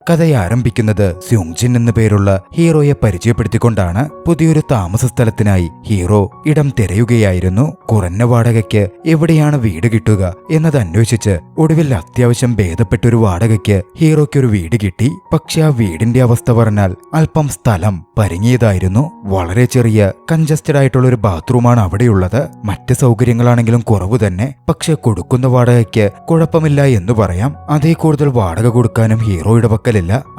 കഥയെ ആരംഭിക്കുന്നത് സ്യൂങ്ജിൻ എന്നു പേരുള്ള ഹീറോയെ പരിചയപ്പെടുത്തിക്കൊണ്ടാണ്. പുതിയൊരു താമസ സ്ഥലത്തിനായി ഹീറോ ഇടം തിരയുകയായിരുന്നു. കുറഞ്ഞ വാടകയ്ക്ക് എവിടെയാണ് വീട് കിട്ടുക എന്നത് അന്വേഷിച്ച് ഒടുവിൽ അത്യാവശ്യം ഭേദപ്പെട്ടൊരു വാടകയ്ക്ക് ഹീറോയ്ക്കൊരു വീട് കിട്ടി. പക്ഷെ ആ വീടിന്റെ അവസ്ഥ പറഞ്ഞാൽ അല്പം സ്ഥലം പരിങ്ങിയതായിരുന്നു. വളരെ ചെറിയ കൺജസ്റ്റഡ് ആയിട്ടുള്ള ഒരു ബാത്റൂമാണ് അവിടെയുള്ളത്. മറ്റ് സൗകര്യങ്ങളാണെങ്കിലും കുറവ് തന്നെ. പക്ഷെ കൊടുക്കുന്ന വാടകയ്ക്ക് കുഴപ്പമില്ല എന്ന് പറയാം. അതേ കൂടുതൽ വാടക കൊടുക്കാനും ഹീറോയുടെ പക്കലില്ല.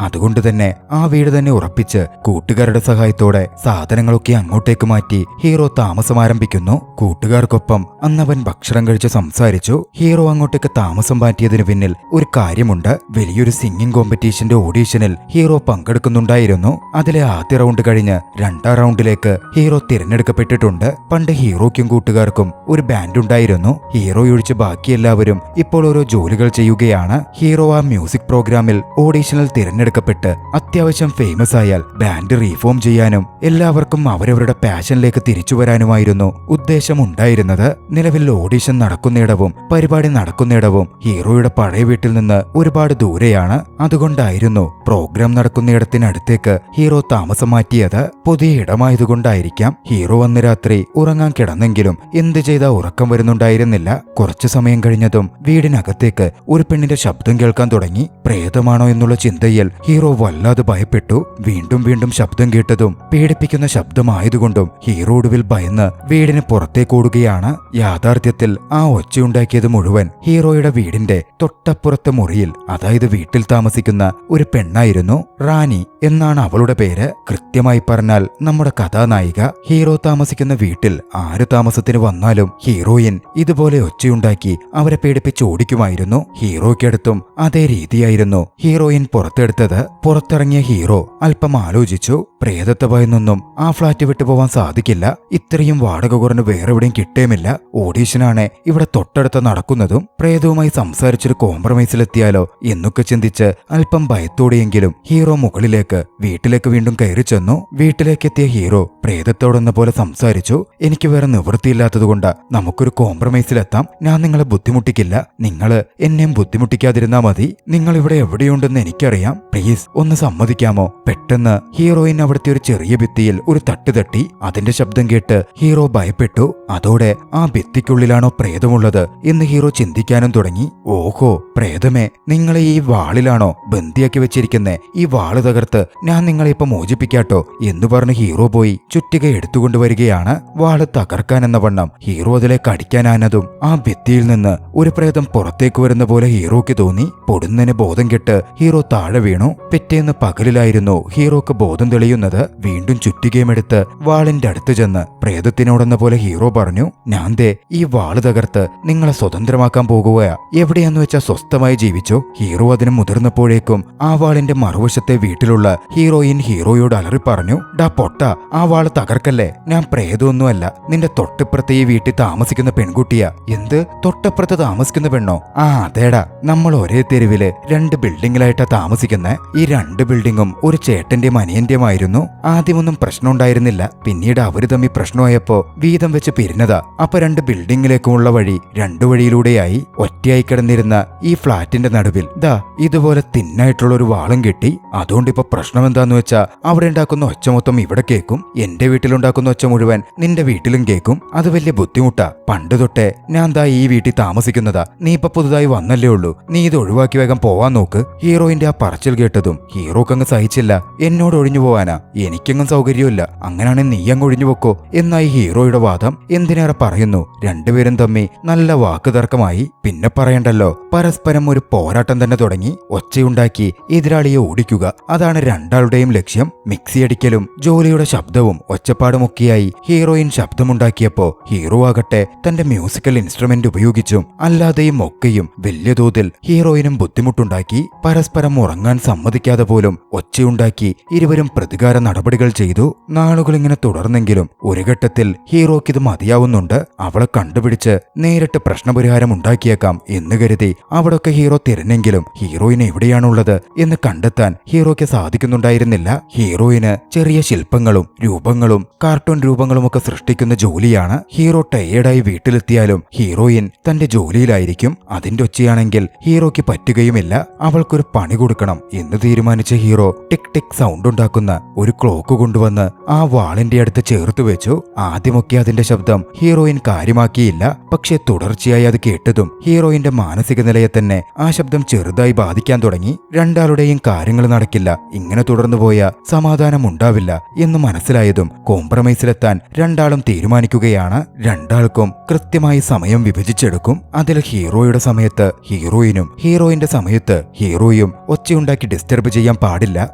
അതുകൊണ്ട് തന്നെ ആ വീട് തന്നെ ഉറപ്പിച്ച് കൂട്ടുകാരുടെ സഹായത്തോടെ സാധനങ്ങളൊക്കെ അങ്ങോട്ടേക്ക് മാറ്റി ഹീറോ താമസം ആരംഭിക്കുന്നു. കൂട്ടുകാർക്കൊപ്പം അന്നവൻ ഭക്ഷണം കഴിച്ച് സംസാരിച്ചു. ഹീറോ അങ്ങോട്ടേക്ക് താമസം മാറ്റിയതിനു പിന്നിൽ ഒരു കാര്യമുണ്ട്. വലിയൊരു സിംഗിങ് കോമ്പറ്റീഷന്റെ ഓഡീഷനിൽ ഹീറോ പങ്കെടുക്കുന്നുണ്ടായിരുന്നു. അതിലെ ആദ്യ റൗണ്ട് കഴിഞ്ഞ് രണ്ടാം റൗണ്ടിലേക്ക് ഹീറോ തിരഞ്ഞെടുക്കപ്പെട്ടിട്ടുണ്ട്. പണ്ട് ഹീറോയ്ക്കും കൂട്ടുകാർക്കും ഒരു ബാൻഡ് ഉണ്ടായിരുന്നു. ഹീറോ ഒഴിച്ച് ബാക്കി എല്ലാവരും ഇപ്പോൾ ഓരോ ജോലികൾ ചെയ്യുകയാണ്. ഹീറോ ആ മ്യൂസിക് പ്രോഗ്രാമിൽ ഓഡീഷനിൽ തിരഞ്ഞെടുക്കപ്പെട്ട് അത്യാവശ്യം ഫേമസ് ആയാൽ ബാൻഡ് റീഫോം ചെയ്യാനും എല്ലാവർക്കും അവരവരുടെ പാഷനിലേക്ക് തിരിച്ചു വരാനുമായിരുന്നു ഉദ്ദേശമുണ്ടായിരുന്നത്. നിലവിൽ ഓഡീഷൻ നടക്കുന്നിടവും പരിപാടി നടക്കുന്നിടവും ഹീറോയുടെ പഴയ വീട്ടിൽ നിന്ന് ഒരുപാട് ദൂരെയാണ്. അതുകൊണ്ടായിരുന്നു പ്രോഗ്രാം നടക്കുന്നിടത്തിനടുത്തേക്ക് ഹീറോ താമസം മാറ്റിയത്. പുതിയ ഇടമായതുകൊണ്ടായിരിക്കാം ഹീറോ അന്ന് രാത്രി ഉറങ്ങാൻ കിടന്നെങ്കിലും എന്ത് ചെയ്താ ഉറക്കം വരുന്നുണ്ടായിരുന്നില്ല. കുറച്ചു സമയം കഴിഞ്ഞതും വീടിനകത്തേക്ക് ഒരു പെണ്ണിന്റെ ശബ്ദം കേൾക്കാൻ തുടങ്ങി. പ്രേതമാണോ എന്നുള്ള ചിന്തയിൽ ഹീറോ വല്ലാതെ ഭയപ്പെട്ടു. വീണ്ടും വീണ്ടും ശബ്ദം കേട്ടതും പേടിപ്പിക്കുന്ന ശബ്ദമായതുകൊണ്ടും ഹീറോ ഒടുവിൽ ഭയന്ന് വീടിന് പുറത്തേക്ക് ഓടുകയാണ്. യാഥാർത്ഥ്യത്തിൽ ആ ഒച്ചയുണ്ടാക്കിയത് മുഴുവൻ ഹീറോയുടെ വീടിന്റെ തൊട്ടപ്പുറത്തെ മുറിയിൽ, അതായത് വീട്ടിൽ താമസിക്കുന്ന ഒരു പെണ്ണായിരുന്നു. റാണി എന്നാണ് അവളുടെ പേര്. കൃത്യമായി പറഞ്ഞാൽ നമ്മുടെ കഥാനായിക. ഹീറോ താമസിക്കുന്ന വീട്ടിൽ ആര് താമസത്തിന് വന്നാലും ഹീറോയിൻ ഇതുപോലെ ഒച്ചയുണ്ടാക്കി അവരെ പേടിപ്പിച്ച് ഓടിക്കുമായിരുന്നു. ഹീറോയ്ക്കടുത്തും അതേ രീതിയായിരുന്നു ഹീറോയിൻ പുറത്തെടുത്തത്. പുറത്തിറങ്ങിയ ഹീറോ അല്പം ആലോചിച്ചു. പ്രേതത്തെ ഭയന്നൊന്നും ആ ഫ്ളാറ്റ് വിട്ടുപോവാൻ സാധിക്കില്ല. ഇത്രയും വാടക കുറഞ്ഞ് വേറെ എവിടെയും കിട്ടേമില്ല. ഓഡീഷനാണ് ഇവിടെ തൊട്ടടുത്ത് നടക്കുന്നതും. പ്രേതവുമായി സംസാരിച്ചൊരു കോംപ്രമൈസിലെത്തിയാലോ എന്നൊക്കെ ചിന്തിച്ച് അല്പം ഭയത്തോടെയെങ്കിലും ഹീറോ മുകളിലേക്ക് വീട്ടിലേക്ക് വീണ്ടും കയറി ചെന്നു. വീട്ടിലേക്കെത്തിയ ഹീറോ പ്രേതത്തോടെന്ന പോലെ സംസാരിച്ചു. എനിക്ക് വേറെ നിവൃത്തിയില്ലാത്തതുകൊണ്ട് നമുക്കൊരു കോംപ്രമൈസിലെത്താം. ഞാൻ നിങ്ങളെ ബുദ്ധിമുട്ടിക്കില്ല. നിങ്ങള് എന്നെയും ബുദ്ധിമുട്ടിക്കാതിരുന്നാ മതി. നിങ്ങൾ ഇവിടെ എവിടെയുണ്ടെന്ന് എനിക്കറിയാം. പ്ലീസ് ഒന്ന് സമ്മതിക്കാമോ? പെട്ടെന്ന് ഹീറോയിൻ അവിടുത്തെ ഒരു ചെറിയ ഭിത്തിയിൽ ഒരു തട്ട് തട്ടി. അതിന്റെ ശബ്ദം കേട്ട് ഹീറോ ഭയപ്പെട്ടു. അതോടെ ആ ഭിത്തിക്കുള്ളിലാണോ പ്രേതമുള്ളത് എന്ന് ഹീറോ ചിന്തിക്കാനും തുടങ്ങി. ഓഹോ, പ്രേതമേ, നിങ്ങളെ ഈ വാളിലാണോ ബന്ദിയാക്കി വെച്ചിരിക്കുന്നേ? ഈ വാള് തകർത്ത് ഞാൻ നിങ്ങളെ ഇപ്പൊ മോചിപ്പിക്കാട്ടോ എന്ന് പറഞ്ഞ് ഹീറോ പോയി ചുറ്റിക എടുത്തുകൊണ്ടുവരികയാണ്. വാള് തകർക്കാനെന്ന വണ്ണം ഹീറോ അതിലേക്ക് അടിക്കാനാനതും ആ ഭിത്തിയിൽ നിന്ന് ഒരു പ്രേതം പുറത്തേക്ക് വരുന്ന പോലെ ഹീറോയ്ക്ക് തോന്നി. പൊടുന്നതിന് ബോധം കെട്ട് ഹീറോ താഴെ വീണു. പിറ്റേന്ന് പകലിലായിരുന്നു ഹീറോക്ക് ബോധം തെളിയുന്നത്. വീണ്ടും ചുറ്റികയുമെടുത്ത് വാളിന്റെ അടുത്ത് ചെന്ന് പ്രേതത്തിനോടെന്ന പോലെ ഹീറോ പറഞ്ഞു, ഞാൻ ദേ ഈ വാള് തകർത്ത് നിങ്ങളെ സ്വതന്ത്രമാക്കാൻ പോകുകയാ. എവിടെയാന്ന് വെച്ചാ സ്വസ്ഥമായി ജീവിച്ചോ. ഹീറോ അതിന് മുതിർന്നപ്പോഴേക്കും ആ വാളിന്റെ മറുവശത്തെ വീട്ടിലുള്ള ഹീറോയിൻ ഹീറോയോട് അലറി പറഞ്ഞു, ഡാ പൊട്ട, ആ വാള് തകർക്കല്ലേ. ഞാൻ പ്രേതമൊന്നുമല്ല. നിന്റെ തൊട്ടിപ്പുറത്തെ ഈ വീട്ടിൽ താമസിക്കുന്ന പെൺകുട്ടിയാ. എന്ത്? തൊട്ടപ്പുറത്ത് താമസിക്കുന്ന പെണ്ണോ? ആ അതേടാ, നമ്മൾ ഒരേ തെരുവില് 2 ബിൽഡിങ്ങിലായിട്ടാ താമസിക്കുന്നേ. ഈ 2 ബിൽഡിങ്ങും ഒരു ചേട്ടന്റെയും അനിയന്റെയും ആയിരുന്നു. ആദ്യമൊന്നും പ്രശ്നം ഉണ്ടായിരുന്നില്ല. പിന്നീട് അവര് തമ്മിൽ പ്രശ്നമായപ്പോ വീതം വെച്ച് പിരിഞ്ഞതാ. അപ്പൊ 2 ബിൽഡിങ്ങിലേക്കുമുള്ള വഴി 2 വഴിയിലൂടെയായി. ഒറ്റയായി കിടന്നിരുന്ന ഈ ഫ്ളാറ്റിന്റെ നടുവിൽ ദാ ഇതുപോലെ തിന്നായിട്ടുള്ള ഒരു വാളും കെട്ടി. അതുകൊണ്ട് ഇപ്പൊ പ്രശ്നം എന്താന്ന് വെച്ചാ അവിടെ ഉണ്ടാക്കുന്ന ഒച്ച മൊത്തം ഇവിടെ കേൾക്കും. എന്റെ വീട്ടിലുണ്ടാക്കുന്ന ഒച്ച മുഴുവൻ നിന്റെ വീട്ടിലും കേൾക്കും. അത് വലിയ ബുദ്ധിമുട്ടാ. പണ്ട് തൊട്ടേ ഞാൻ ദാ ഈ വീട്ടിൽ താമസിക്കുന്നതാ. നീ ഇപ്പൊ പുതുതായി വന്നല്ലേ ഉള്ളൂ. നീ ഇത് ഒഴിവാക്കി വേഗം പോവാൻ നോക്ക്. ഹീറോയിന്റെ ആ പറച്ചിൽ കേട്ടതും ഹീറോക്കങ്ങ് സഹിച്ചില്ല. എന്നോട് ഒഴിഞ്ഞു പോവാനാ? എനിക്കെങ്ങും സൗകര്യമില്ല. അങ്ങനെയാണെങ്കിൽ നീ അങ്ങ് ഒഴിഞ്ഞു പോക്കോ എന്നായി ഹീറോയുടെ വാദം. എന്തിനേറെ പറയുന്നു, രണ്ടുപേരും തമ്മി നല്ല വാക്കുതർക്കമായി. പിന്നെ പറയണ്ടല്ലോ, പരസ്പരം ഒരു പോരാട്ടം തന്നെ തുടങ്ങി. ഒച്ചയുണ്ടാക്കി എതിരാളിയെ ഓടിക്കുക, അതാണ് രണ്ടാളുടെയും ലക്ഷ്യം. മിക്സിയടിക്കലും ജോലിയുടെ ശബ്ദവും ഒച്ചപ്പാടുമൊക്കെയായി ഹീറോയിൻ ശബ്ദമുണ്ടാക്കിയപ്പോ ഹീറോ ആകട്ടെ തന്റെ മ്യൂസിക്കൽ ഇൻസ്ട്രുമെന്റ് ഉപയോഗിച്ചും അല്ലാതെയും ഒക്കെയും വലിയ തോതിൽ ഹീറോയിനും ബുദ്ധിമുട്ടുണ്ടാക്കി. പരസ്പരം ഉറങ്ങാൻ സമ്മതിക്കാതെ പോലും ഒച്ചയുണ്ടാക്കി ഇരുവരും പ്രതികാര നടപടികൾ ചെയ്തു. നാളുകൾ ഇങ്ങനെ തുടർന്നെങ്കിലും ഒരു ഘട്ടത്തിൽ ഹീറോയ്ക്ക് ഇത് മതിയാവുന്നുണ്ട്. അവളെ കണ്ടുപിടിച്ച് നേരിട്ട് പ്രശ്നപരിഹാരം ഉണ്ടാക്കിയേക്കാം എന്ന് കരുതി അവിടൊക്കെ ഹീറോ തിരഞ്ഞെങ്കിലും ഹീറോയിൻ എവിടെയാണുള്ളത് എന്ന് കണ്ടെത്താൻ ഹീറോയ്ക്ക് സാധിക്കുന്നുണ്ടായിരുന്നില്ല. ഹീറോയിന് ചെറിയ ശില്പങ്ങളും രൂപങ്ങളും കാർട്ടൂൺ രൂപങ്ങളുമൊക്കെ സൃഷ്ടിക്കുന്ന ജോലിയാണ്. ഹീറോ ടയേർഡായി വീട്ടിലെത്തിയാലും ഹീറോയിൻ തന്റെ ജോലിയിലായിരിക്കും. അതിന്റെ ഒച്ചയാണെങ്കിൽ ഹീറോയ്ക്ക് പറ്റുകയുമില്ല. അവൾക്കൊരു പണി കൊടുക്കണം എന്ന് തീരുമാനിച്ചു. തീരുമാനിച്ച ഹീറോ ടിക് ടിക് സൗണ്ട് ഉണ്ടാക്കുന്ന ഒരു ക്ലോക്ക് കൊണ്ടുവന്ന് ആ വാളിന്റെ അടുത്ത് ചേർത്ത് വെച്ചു. ആദ്യമൊക്കെ അതിന്റെ ശബ്ദം ഹീറോയിൻ കാര്യമാക്കിയില്ല. പക്ഷെ തുടർച്ചയായി അത് കേട്ടതും ഹീറോയിന്റെ മാനസിക നിലയെ തന്നെ ആ ശബ്ദം ചെറുതായി ബാധിക്കാൻ തുടങ്ങി. രണ്ടാളുടെയും കാര്യങ്ങൾ നടക്കില്ല, ഇങ്ങനെ തുടർന്നു പോയ സമാധാനം ഉണ്ടാവില്ല എന്ന് മനസ്സിലായതും കോംപ്രമൈസിലെത്താൻ രണ്ടാളും തീരുമാനിക്കുകയാണ്. രണ്ടാൾക്കും കൃത്യമായി സമയം വിഭജിച്ചെടുക്കും. അതിൽ ഹീറോയുടെ സമയത്ത് ഹീറോയിനും ഹീറോയിന്റെ സമയത്ത് ഹീറോയും ഒച്ചയുണ്ടാക്കി ഡിസ്റ്റർബ് ചെയ്യാൻ പാടില്ല.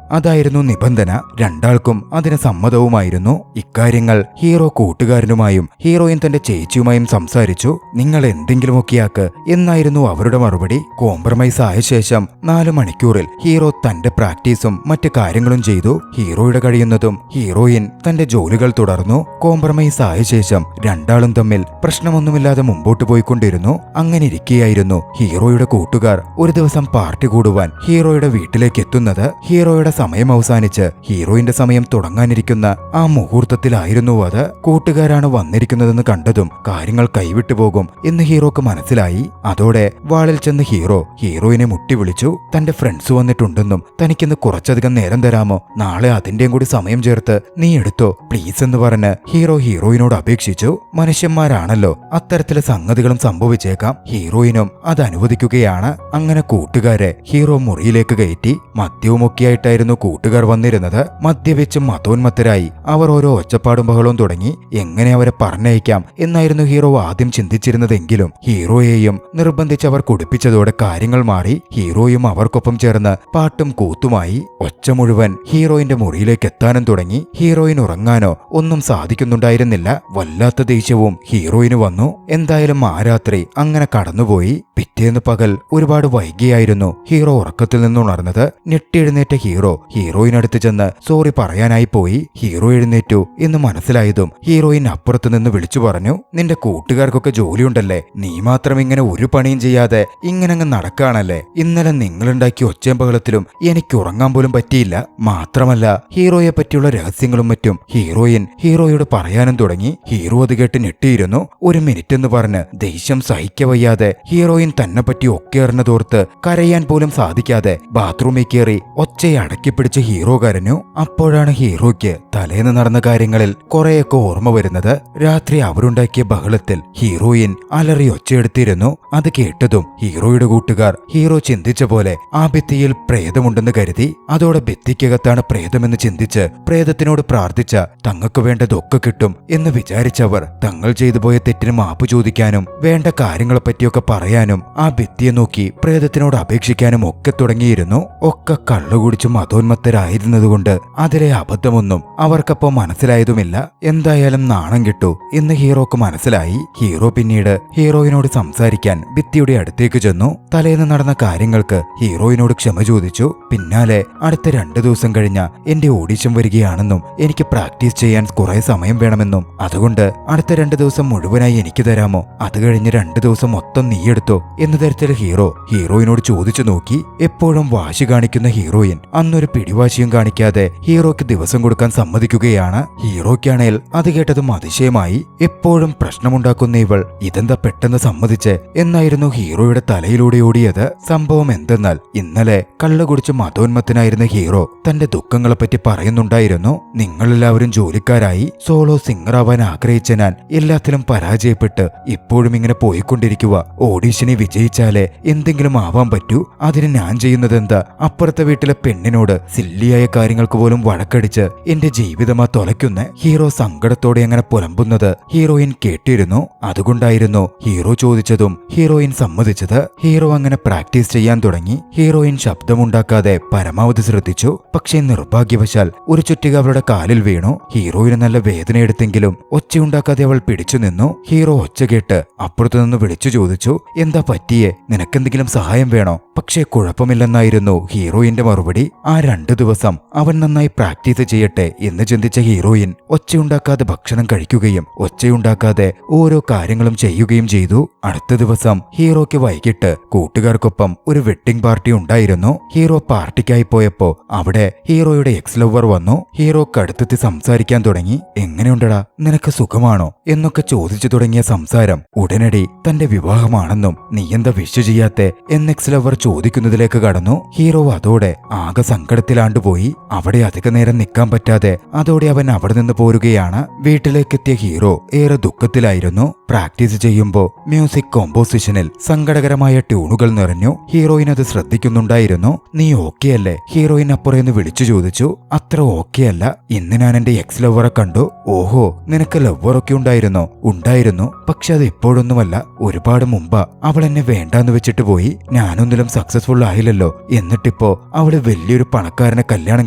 അതായിരുന്നു നിബന്ധന. രണ്ടാൾക്കും അതിന് സമ്മതവുമായിരുന്നു. ഇക്കാര്യങ്ങൾ ഹീറോ കൂട്ടുകാരനുമായും ഹീറോയിൻ തന്റെ ചേച്ചിയുമായും സംസാരിച്ചു. നിങ്ങൾ എന്തെങ്കിലുമൊക്കെയാക്ക് എന്നായിരുന്നു അവരുടെ മറുപടി. കോംപ്രമൈസ് ആയ ശേഷം 4 മണിക്കൂറിൽ ഹീറോ തന്റെ പ്രാക്ടീസും മറ്റ് കാര്യങ്ങളും ചെയ്തു. ഹീറോയുടെ കഴിയുന്നതും ഹീറോയിൻ തന്റെ ജോലികൾ തുടർന്നു. കോംപ്രമൈസ് ആയ ശേഷം രണ്ടാളും തമ്മിൽ പ്രശ്നമൊന്നുമില്ലാതെ മുമ്പോട്ട് പോയിക്കൊണ്ടിരുന്നു. അങ്ങനെ ഇരിക്കുകയായിരുന്നു ഹീറോയുടെ കൂട്ടുകാർ ഒരു ദിവസം പാർട്ടി കൂടുവാൻ ഹീറോയുടെ വീട്ടിലേക്ക് എത്തുന്നത്. ഹീറോയുടെ സമയം അവസാനിച്ച് ഹീറോയിന്റെ സമയം തുടങ്ങാനിരിക്കുന്ന ആ മുഹൂർത്തത്തിലായിരുന്നു അത്. കൂട്ടുകാരാണ് വന്നിരിക്കുന്നതെന്ന് കണ്ടതും കാര്യങ്ങൾ കൈവിട്ടു പോകും എന്ന് ഹീറോക്ക് മനസ്സിലായി. അതോടെ വാളിൽ ചെന്ന് ഹീറോ ഹീറോയിനെ മുട്ടി വിളിച്ചു. തന്റെ ഫ്രണ്ട്സ് വന്നിട്ടുണ്ടെന്നും തനിക്കിന്ന് കുറച്ചധികം നേരം തരാമോ, നാളെ അതിന്റെയും കൂടി സമയം ചേർത്ത് നീ എടുത്തോ പ്ലീസ് എന്ന് പറഞ്ഞ് ഹീറോ ഹീറോയിനോട് അപേക്ഷിച്ചു. മനുഷ്യന്മാരാണല്ലോ, അത്തരത്തിലെ സംഗതികളും സംഭവിച്ചേക്കാം. ഹീറോയിനും അത് അനുവദിക്കുകയാണ്. അങ്ങനെ കൂട്ടുകാരെ ഹീറോ മുറിയിലേക്ക് കയറ്റി. മദ്യവുമൊക്കെയായിട്ടായിരുന്നു കൂട്ടുകാർ വന്നിരുന്നത്. മദ്യവെച്ചും മതോന്മത്തരായി അവർ ഓരോ ഒച്ചപ്പാടും ബഹളവും തുടങ്ങി. എങ്ങനെ അവരെ പറഞ്ഞയക്കാം എന്നായിരുന്നു ഹീറോ ആദ്യം ചിന്തിച്ചിരുന്നതെങ്കിലും ഹീറോയെയും നിർബന്ധിച്ച് അവർ കുടിപ്പിച്ചതോടെ കാര്യങ്ങൾ മാറി. ഹീറോയും അവർക്കൊപ്പം ചേർന്ന് പാട്ടും കൂത്തുമായി. ഒച്ച മുഴുവൻ ഹീറോയിന്റെ മുറിയിലേക്ക് എത്താനും തുടങ്ങി. ഹീറോയിൻ ഉറങ്ങാനോ ഒന്നും സാധിക്കുന്നുണ്ടായിരുന്നില്ല. വല്ലാത്ത ദേഷ്യവും ഹീറോയിന് വന്നു. എന്തായാലും ആ രാത്രി അങ്ങനെ കടന്നുപോയി. പിറ്റേന്ന് പകൽ ഒരുപാട് വൈകിയായിരുന്നു ഹീറോ ഉറക്കത്തിൽ നിന്നുണർന്നത്. ഞെട്ടിയെഴുന്നേറ്റ ഹീറോ ഹീറോയിനടുത്ത് ചെന്ന് സോറി പറയാനായി പോയി. ഹീറോ എഴുന്നേറ്റു എന്ന് മനസ്സിലായതും ഹീറോയിൻ അപ്പുറത്തു നിന്ന് വിളിച്ചു പറഞ്ഞു, നിന്റെ കൂട്ടുകാർക്കൊക്കെ ജോലിയുണ്ടല്ലേ, നീ മാത്രം ഇങ്ങനെ ഒരു പണിയും ചെയ്യാതെ ഇങ്ങനങ്ങ് നടക്കാണല്ലേ. ഇന്നലെ നിങ്ങളുണ്ടാക്കിയ ഒച്ചയും ബഹളത്തിലും എനിക്ക് ഉറങ്ങാൻ പോലും പറ്റിയില്ല. മാത്രമല്ല ഹീറോയെ പറ്റിയുള്ള രഹസ്യങ്ങളും മറ്റും ഹീറോയിൻ ഹീറോയോട് പറയാനും തുടങ്ങി. ഹീറോ അത് കേട്ട് ഞെട്ടിയിരുന്നു. 1 മിനിറ്റ് എന്ന് പറഞ്ഞ് ദേഷ്യം സഹിക്കവയ്യാതെ ഹീറോയിൻ തന്നെ പറ്റി ഒക്കെ അറിഞ്ഞതോർത്ത് കരയാൻ പോലും സാധിക്കാതെ ബാത്റൂമിൽ കയറി ഒച്ചയെ അടക്കിപ്പിടിച്ച് ഹീറോ കരഞ്ഞു. അപ്പോഴാണ് ഹീറോയ്ക്ക് തലേന്ന് നടന്ന കാര്യങ്ങളിൽ കുറെയൊക്കെ ഓർമ്മ വരുന്നത്. രാത്രി അവരുണ്ടാക്കിയ ബഹളത്തിൽ ഹീറോയിൻ അലറി ഒച്ചയെടുത്തിരുന്നു. അത് കേട്ടതും ഹീറോയുടെ കൂട്ടുകാർ ഹീറോ ചിന്തിച്ച പോലെ ആ ഭിത്തിയിൽ പ്രേതമുണ്ടെന്ന് കരുതി. അതോടെ ഭിത്തിക്കകത്താണ് പ്രേതമെന്ന് ചിന്തിച്ച് പ്രേതത്തിനോട് പ്രാർത്ഥിച്ച തങ്ങൾക്ക് വേണ്ടതൊക്കെ കിട്ടും എന്ന് വിചാരിച്ചവർ തങ്ങൾ ചെയ്തു പോയ തെറ്റിന് മാപ്പ് ചോദിക്കാനും വേണ്ട കാര്യങ്ങളെപ്പറ്റിയൊക്കെ പറയാനും ആ ഭിത്തിയെ നോക്കി പ്രേതത്തിനോട് അപേക്ഷിക്കാനും ഒക്കെ തുടങ്ങിയിരുന്നു. ഒക്കെ കള്ളുകുടിച്ചു മതോന്മത്തരായിരുന്നതുകൊണ്ട് അതിലെ അബദ്ധമൊന്നും അവർക്കപ്പോൾ മനസ്സിലായതുമില്ല. എന്തായാലും നാണം കിട്ടു എന്ന് ഹീറോക്ക് മനസ്സിലായി. ഹീറോ പിന്നീട് ഹീറോയിനോട് സംസാരിക്കാൻ ഭിത്തിയുടെ അടുത്തേക്ക് ചെന്നു. തലേന്ന് നടന്ന കാര്യങ്ങൾക്ക് ഹീറോയിനോട് ക്ഷമ ചോദിച്ചു. പിന്നാലെ അടുത്ത 2 ദിവസം കഴിഞ്ഞ എന്റെ ഓഡിഷൻ വരികയാണെന്നും എനിക്ക് പ്രാക്ടീസ് ചെയ്യാൻ കുറെ സമയം വേണമെന്നും അതുകൊണ്ട് അടുത്ത 2 ദിവസം മുഴുവനായി എനിക്ക് തരാമോ, അത് കഴിഞ്ഞ് 2 ദിവസം മൊത്തം നീ എടുത്തോ എന്ന തരത്തിൽ ഹീറോ ഹീറോയിനോട് ചോദിച്ചു നോക്കി. എപ്പോഴും വാശി കാണിക്കുന്ന ഹീറോയിൻ അന്നൊരു പിടിവാശിയും കാണിക്കാതെ ഹീറോയ്ക്ക് ദിവസം കൊടുക്കാൻ സമ്മതിക്കുകയാണ്. ഹീറോയ്ക്കാണേൽ അത് കേട്ടതും അതിശയമായി. എപ്പോഴും പ്രശ്നമുണ്ടാക്കുന്ന ഇവൾ ഇതെന്താ പെട്ടെന്ന് സമ്മതിച്ച് എന്നായിരുന്നു ഹീറോയുടെ തലയിലൂടെ ഓടിയത്. സംഭവം എന്തെന്നാൽ ഇന്നലെ കള്ളുകുടിച്ച് മതോന്മത്തനായിരുന്ന ഹീറോ തന്റെ ദുഃഖങ്ങളെപ്പറ്റി പറയുന്നുണ്ടായിരുന്നു. നിങ്ങളെല്ലാവരും ജോലിക്കാരായി സോളോ സിംഗറാവാൻ ആഗ്രഹിച്ച ഞാൻ എല്ലാത്തിലും പരാജയപ്പെട്ട് ഇപ്പോഴും ഇങ്ങനെ പോയിക്കൊണ്ടിരിക്കുക. ഓഡീഷനെ വിജയിച്ചാലേ എന്തെങ്കിലും ആവാൻ പറ്റൂ. അതിന് ഞാൻ ചെയ്യുന്നതെന്താ, അപ്പുറത്തെ വീട്ടിലെ പെണ്ണിനോട് സില്ലിയായ കാര്യങ്ങൾക്ക് പോലും വഴക്കടിച്ച് എന്റെ ജീവിതമാ തൊലയ്ക്കുന്ന. ഹീറോ സങ്കടത്തോടെ അങ്ങനെ പുലമ്പുന്നത് ഹീറോയിൻ കേട്ടിരുന്നു. അതുകൊണ്ടായിരുന്നു ഹീറോ ചോദിച്ചതും ഹീറോയിൻ സമ്മതിച്ചത്. ഹീറോ അങ്ങനെ പ്രാക്ടീസ് ചെയ്യാൻ തുടങ്ങി. ഹീറോയിൻ ശബ്ദമുണ്ടാക്കാതെ പരമാവധി ശ്രദ്ധിച്ചു. പക്ഷേ നിർഭാഗ്യവശാൽ ഒരു ചുറ്റിക അവളുടെ കാലിൽ വീണു. ഹീറോയിന് നല്ല വേദനയെടുത്തെങ്കിലും ഒച്ചയുണ്ടാക്കാതെ അവൾ പിടിച്ചു നിന്നു. ഹീറോ ഒച്ച കേട്ട് അപ്പുറത്തുനിന്ന് വിളിച്ചു ചോദിച്ചു, എന്താ പറ്റിയേ, നിനക്കെന്തെങ്കിലും സഹായം വേണോ? പക്ഷേ കുഴപ്പമില്ലെന്നായിരുന്നു ഹീറോയിന്റെ മറുപടി. ആ 2 ദിവസം അവൻ നന്നായി പ്രാക്ടീസ് ചെയ്യട്ടെ എന്ന് ചിന്തിച്ച ഹീറോയിൻ ഒച്ചയുണ്ടാക്കാതെ ഭക്ഷണം കഴിക്കുകയും ഒച്ചയുണ്ടാക്കാതെ ഓരോ കാര്യങ്ങളും ചെയ്യുകയും ചെയ്തു. അടുത്ത ദിവസം ഹീറോയ്ക്ക് വൈകിട്ട് കൂട്ടുകാർക്കൊപ്പം ഒരു വെഡ്ഡിംഗ് പാർട്ടി ഉണ്ടായിരുന്നു. ഹീറോ പാർട്ടിക്കായി പോയപ്പോ അവിടെ ഹീറോയുടെ എക്സ് ലവർ വന്നു. ഹീറോക്ക് അടുത്തെത്തി സംസാരിക്കാൻ തുടങ്ങി. എങ്ങനെയുണ്ടടാ, നിനക്ക് സുഖമാണോ എന്നൊക്കെ ചോദിച്ചു തുടങ്ങിയ സംസാരം ഉടനടി തന്റെ വിവാഹമാണെന്നും നീ എന്താ വിഷ് ചെയ്യാത്തെ എന്ന് എക്സ് ലവർ ചോദിക്കുന്നതിലേക്ക് കടന്നു. ഹീറോ അതോടെ കേട്ടതോടെ ആകെ സങ്കടത്തിലാണ്ടുപോയി. അവിടെ അധിക നേരം നിൽക്കാൻ പറ്റാതെ അതോടെ അവൻ അവിടെ നിന്ന് പോരുകയാണ്. വീട്ടിലേക്കെത്തിയ ഹീറോ ഏറെ ദുഃഖത്തിലായിരുന്നു. പ്രാക്ടീസ് ചെയ്യുമ്പോൾ മ്യൂസിക് കോമ്പോസിഷനിൽ സങ്കടകരമായ ട്യൂണുകൾ നിറഞ്ഞു. ഹീറോയിൻ അത് ശ്രദ്ധിക്കുന്നുണ്ടായിരുന്നു. നീ ഓക്കെ അല്ലേ? ഹീറോയിൻ അപ്പുറേന്ന് വിളിച്ചു ചോദിച്ചു. അത്ര ഓക്കെ അല്ല. ഇന്ന് ഞാൻ എന്റെ എക്സ് ലവറെ കണ്ടു. ഓഹോ, നിനക്ക് ലവറൊക്കെ ഉണ്ടായിരുന്നോ? ഉണ്ടായിരുന്നു, പക്ഷെ അത് ഇപ്പോഴൊന്നുമല്ല. ഒരുപാട് മുമ്പാ. അവൾ എന്നെ വേണ്ടാന്ന് വെച്ചിട്ട് പോയി. ഞാനൊന്നിലും സക്സസ്ഫുൾ ആയില്ലല്ലോ. എന്നിട്ടിപ്പോ അവള് വലിയൊരു പണക്കാരനെ കല്യാണം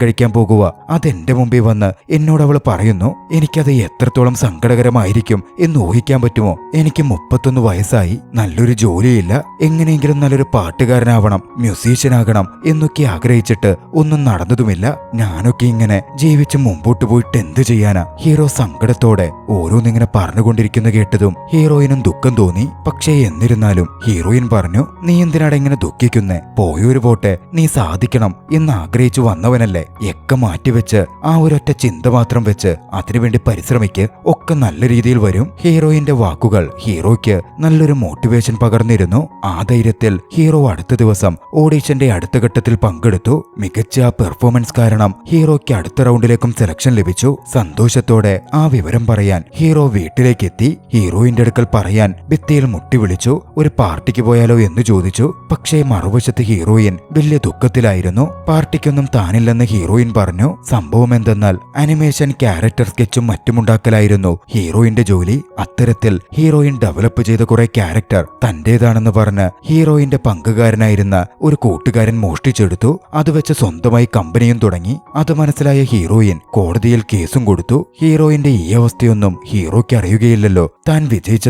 കഴിക്കാൻ പോകുക. അതെന്റെ മുമ്പിൽ വന്ന് എന്നോട് അവൾ പറയുന്നു. എനിക്കത് എത്രത്തോളം സങ്കടകരമായിരിക്കും എന്ന് ഊഹിക്കാൻ പറ്റുമോ? എനിക്ക് 31 വയസ്സായി, നല്ലൊരു ജോലിയില്ല, എങ്ങനെയെങ്കിലും നല്ലൊരു പാട്ടുകാരനാവണം, മ്യൂസീഷ്യനാകണം എന്നൊക്കെ ആഗ്രഹിച്ചിട്ട് ഒന്നും നടന്നതുമില്ല. ഞാനൊക്കെ ഇങ്ങനെ ജീവിച്ച് മുമ്പോട്ട് പോയിട്ട് എന്ത് ചെയ്യാനാ? ഹീറോ സങ്കടത്തോടെ ഓരോന്നിങ്ങനെ പറഞ്ഞുകൊണ്ടിരിക്കുന്ന കേട്ടതും ഹീറോയിനും ദുഃഖം തോന്നി. പക്ഷേ എന്നിരുന്നാലും ഹീറോയിൻ പറഞ്ഞു, നീ എന്തിനാണ് ഇങ്ങനെ ദുഃഖിക്കുന്നേ? പോയൊരു പോട്ടെ, നീ സാധിക്കണം എന്ന് ആഗ്രഹിച്ചു വന്നവനല്ലേ. ഒക്കെ മാറ്റിവെച്ച് ആ ഒരൊറ്റ ചിന്ത മാത്രം വെച്ച് അതിനുവേണ്ടി പരിശ്രമിക്ക്, ഒക്കെ നല്ല രീതിയിൽ വരും. ഹീറോയിന്റെ വാക്കുകൾ ഹീറോയ്ക്ക് നല്ലൊരു മോട്ടിവേഷൻ പകർന്നിരുന്നു. ആ ധൈര്യത്തിൽ ഹീറോ അടുത്ത ദിവസം ഓഡീഷന്റെ അടുത്ത ഘട്ടത്തിൽ പങ്കെടുത്തു. മികച്ച ആ പെർഫോമൻസ് കാരണം ഹീറോയ്ക്ക് അടുത്ത റൗണ്ടിലേക്കും സെലക്ഷൻ ലഭിച്ചു. സന്തോഷത്തോടെ ആ വിവരം പറയാൻ ഹീറോ വീട്ടിലേക്കെത്തി. ഹീറോയിന്റെ അടുക്കൽ പറയാൻ ഭിത്തിയിൽ മുട്ടി വിളിച്ചു. ഒരു പാർട്ടിക്ക് പോയാലോ എന്ന് ചോദിച്ചു. പക്ഷേ മറുവശത്ത് ഹീറോയിൻ വലിയ ദുഃഖത്തിലായിരുന്നു. പാർട്ടിക്കൊന്നും താനില്ലെന്ന് ഹീറോയിൻ പറഞ്ഞു. സംഭവം എന്തെന്നാൽ അനിമേഷൻ ക്യാരക്ടർ സ്കെച്ചും മറ്റുമുണ്ടാക്കലായിരുന്നു ഹീറോയിന്റെ ജോലി. അത്തരത്തിൽ ഹീറോയിൻ ഡെവലപ്പ് ചെയ്ത കുറെ ക്യാരക്ടർ തന്റേതാണെന്ന് പറഞ്ഞ് ഹീറോയിന്റെ പങ്കുകാരനായിരുന്ന ഒരു കൂട്ടുകാരൻ മോഷ്ടിച്ചെടുത്തു. അത് വെച്ച് സ്വന്തമായി കമ്പനിയും തുടങ്ങി. അത് മനസ്സിലായ ഹീറോയിൻ കോടതിയിൽ കേസും കൊടുത്തു. ഹീറോയിന്റെ ഈ അവസ്ഥയൊന്നും ഹീറോയ്ക്ക് അറിയുകയില്ലല്ലോ. താൻ വിജയിച്ച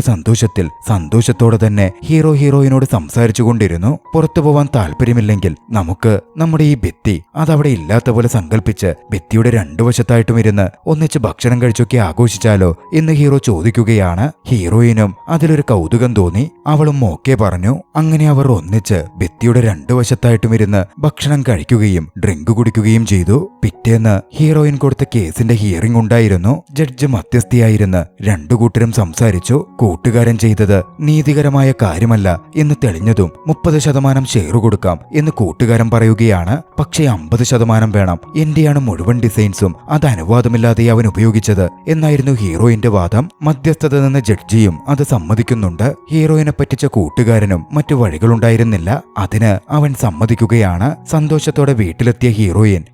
സന്തോഷത്തോടെ തന്നെ ഹീറോയിനോട് സംസാരിച്ചു കൊണ്ടിരുന്നു. പുറത്തു പോവാൻ താല്പര്യമില്ലെങ്കിൽ നമുക്ക് നമ്മുടെ ഈ ഭിത്തി അതവിടെ ഇല്ലാത്ത പോലെ സങ്കല്പിച്ച് ഭിത്തിയുടെ രണ്ടു വശത്തായിട്ടും ഇരുന്ന് ഒന്നിച്ച് ഭക്ഷണം കഴിച്ചൊക്കെ ആഘോഷിച്ചാലോ എന്ന് ഹീറോ ചോദിക്കുകയാണ്. ഹീറോയിനും അതിലൊരു കൗതുകം തോന്നി. അവളും ഓക്കെ പറഞ്ഞു. അങ്ങനെ അവർ ഒന്നിച്ച് ഭിത്തിയുടെ രണ്ടു വശത്തായിട്ടും ഇരുന്ന് ഭക്ഷണം കഴിക്കുകയും ഡ്രിങ്ക് കുടിക്കുകയും ചെയ്തു. പിറ്റേന്ന് ഹീറോയിൻ കൊടുത്ത കേസിന്റെ ഹിയറിംഗ് ഉണ്ടായിരുന്നു. ജഡ്ജ് മധ്യസ്ഥയായിരുന്ന് രണ്ടു കൂട്ടരും സംസാരിച്ചു. കൂട്ടുകാരൻ ചെയ്തത് നീതികരമായ കാര്യമല്ല എന്ന് തെളിഞ്ഞതും 30% ഷെയർ കൊടുക്കാം എന്ന് കൂട്ടുകാരൻ പറയുകയാണ്. പക്ഷേ 50% വേണം. എന്റെയാണ് മുഴുവൻ ഡിസൈൻസും, അത് അനുവാദമില്ലാതെ അവൻ ഉപയോഗിച്ചത് എന്നായിരുന്നു ഹീറോയിന്റെ വാദം. മധ്യസ്ഥത നിന്ന് ജഡ്ജിയും അത് സമ്മതിക്കുന്നുണ്ട്. ഹീറോയിനെ പറ്റിച്ച കൂട്ടുകാരനും മറ്റു വഴികളുണ്ടായിരുന്നില്ല. അതിന് അവൻ സമ്മതിക്കുകയാണ്. സന്തോഷത്തോടെ വീട്ടിലെത്തിയ